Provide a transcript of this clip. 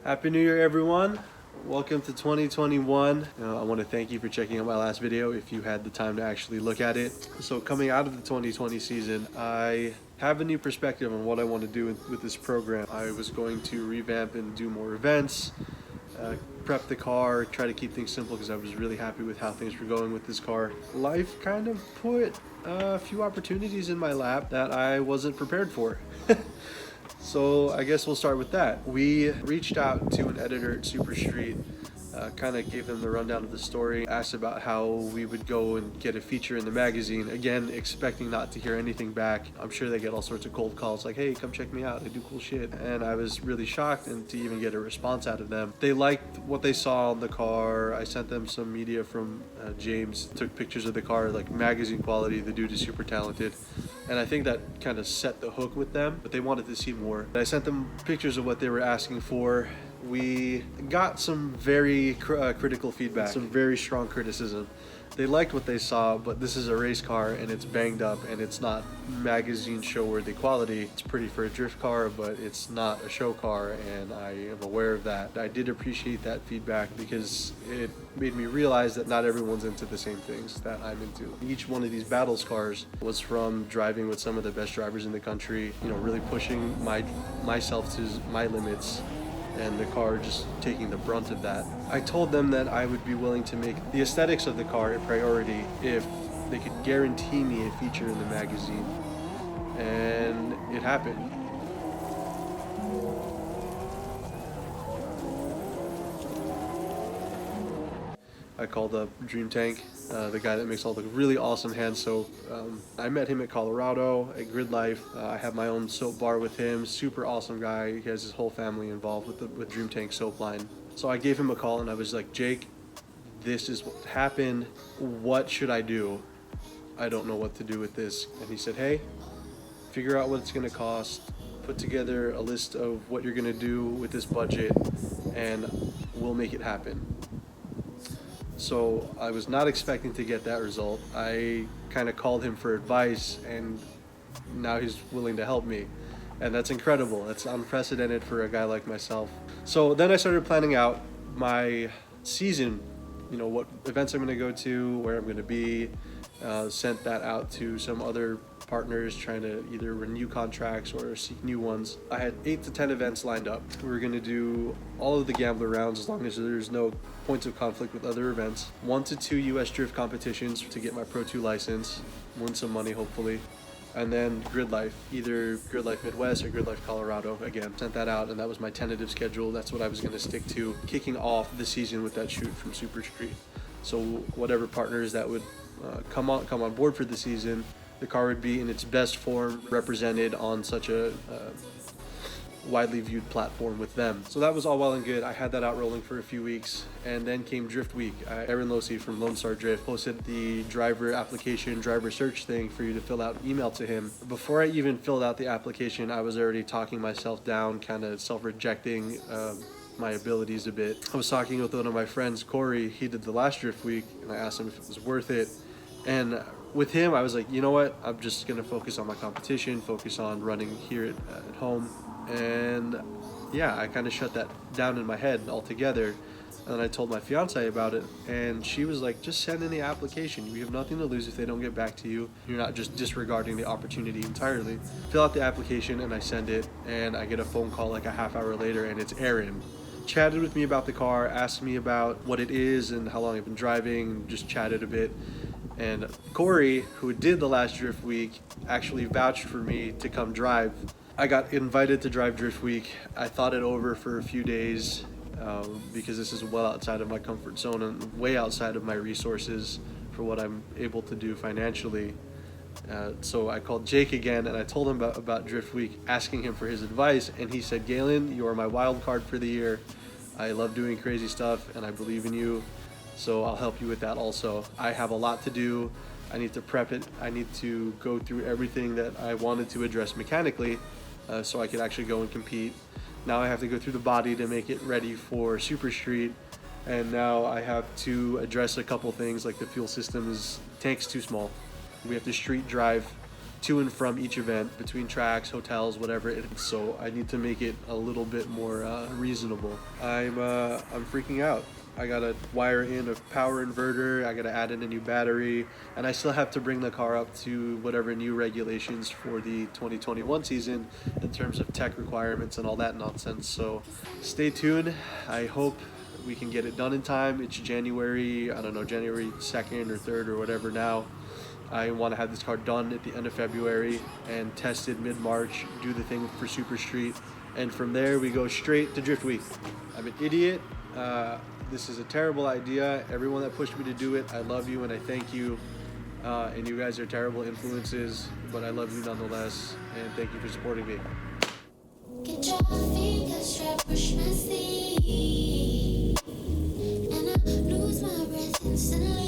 Happy New Year, everyone. Welcome to 2021. I want to thank you for checking out my last video if you had the time to actually look at it. So coming out of the 2020 season, I have a new perspective on what I want to do with this program. I was going to revamp and do more events, prep the car, try to keep things simple because I was really happy with how things were going with this car. Life kind of put a few opportunities in my lap that I wasn't prepared for. So I guess we'll start with that. We reached out to an editor at SuperStreet, kind of gave them the rundown of the story, asked about how we would go and get a feature in the magazine, again expecting not to hear anything back. I'm sure they get all sorts of cold calls like, hey, come check me out, I do cool shit. And I was really shocked and to even get a response out of them. They liked what they saw on the car. I sent them some media from James, took pictures of the car, like magazine quality. The dude is super talented. And I think that kind of set the hook with them, but they wanted to see more. I sent them pictures of what they were asking for. We got some very critical feedback, some very strong criticism. They liked what they saw, but this is a race car and it's banged up and it's not magazine show-worthy quality. It's pretty for a drift car, but it's not a show car, and I am aware of that. I did appreciate that feedback because it made me realize that not everyone's into the same things that I'm into. Each one of these battles cars was from driving with some of the best drivers in the country, really pushing myself to my limits, and the car just taking the brunt of that. I told them that I would be willing to make the aesthetics of the car a priority if they could guarantee me a feature in the magazine, and it happened. I called up DreamTank, the guy that makes all the really awesome hand soap. I met him at Colorado at DriftWeek3. I have my own soap bar with him. Super awesome guy. He has his whole family involved with DreamTank soap line. So I gave him a call and I was like, Jake, this is what happened. What should I do? I don't know what to do with this. And he said, hey, figure out what it's going to cost. Put together a list of what you're going to do with this budget, and we'll make it happen. So I was not expecting to get that result. I kind of called him for advice, and now he's willing to help me. And that's incredible. That's unprecedented for a guy like myself. So then I started planning out my season, what events I'm going to go to, where I'm going to be. Sent that out to some other partners trying to either renew contracts or seek new ones. I had 8 to 10 events lined up. We were going to do all of the gambler rounds as long as there's no points of conflict with other events. 1 to 2 US drift competitions to get my Pro 2 license, win some money hopefully. And then DriftWeek3, either DriftWeek3 Midwest or DriftWeek3 Colorado. Again, sent that out, and that was my tentative schedule. That's what I was going to stick to, kicking off the season with that shoot from SuperStreet. So whatever partners that would come on board for the season, the car would be in its best form, represented on such a widely viewed platform with them. So that was all well and good. I had that out rolling for a few weeks, and then came Drift Week. Aaron Losey from Lone Star Drift posted the driver application, driver search thing for you to fill out, email to him. Before I even filled out the application, I was already talking myself down, kind of self-rejecting my abilities a bit. I was talking with one of my friends, Corey. He did the last Drift Week, and I asked him if it was worth it. And with him, I was like, you know what? I'm just going to focus on my competition, focus on running here at home. And yeah, I kind of shut that down in my head altogether. And then I told my fiance about it, and she was like, just send in the application. You have nothing to lose if they don't get back to you. You're not just disregarding the opportunity entirely. Fill out the application, and I send it, and I get a phone call like a half hour later, and it's Aaron. Chatted with me about the car, asked me about what it is and how long I've been driving, just chatted a bit. And Corey, who did the last Drift Week, actually vouched for me to come drive. I got invited to drive Drift Week. I thought it over for a few days because this is well outside of my comfort zone and way outside of my resources for what I'm able to do financially. So I called Jake again, and I told him about Drift Week, asking him for his advice, and he said, Galen, you are my wild card for the year. I love doing crazy stuff, and I believe in you. So I'll help you with that also. I have a lot to do. I need to prep it. I need to go through everything that I wanted to address mechanically so I could actually go and compete. Now I have to go through the body to make it ready for SuperStreet. And now I have to address a couple things like the fuel system tank's too small. We have to street drive to and from each event, between tracks, hotels, whatever it is. So I need to make it a little bit more reasonable. I'm freaking out. I gotta wire in a power inverter, I gotta add in a new battery, and I still have to bring the car up to whatever new regulations for the 2021 season in terms of tech requirements and all that nonsense. So stay tuned. I hope we can get it done in time. It's January, I don't know, January 2nd or 3rd or whatever now. I want to have this car done at the end of February and tested mid-March, do the thing for SuperStreet, and from there we go straight to Drift Week. I'm an idiot. This is a terrible idea. Everyone that pushed me to do it, I love you and I thank you. And you guys are terrible influences, but I love you nonetheless, and thank you for supporting me. Get your fingers try push my sleeve, and I lose my breath instantly.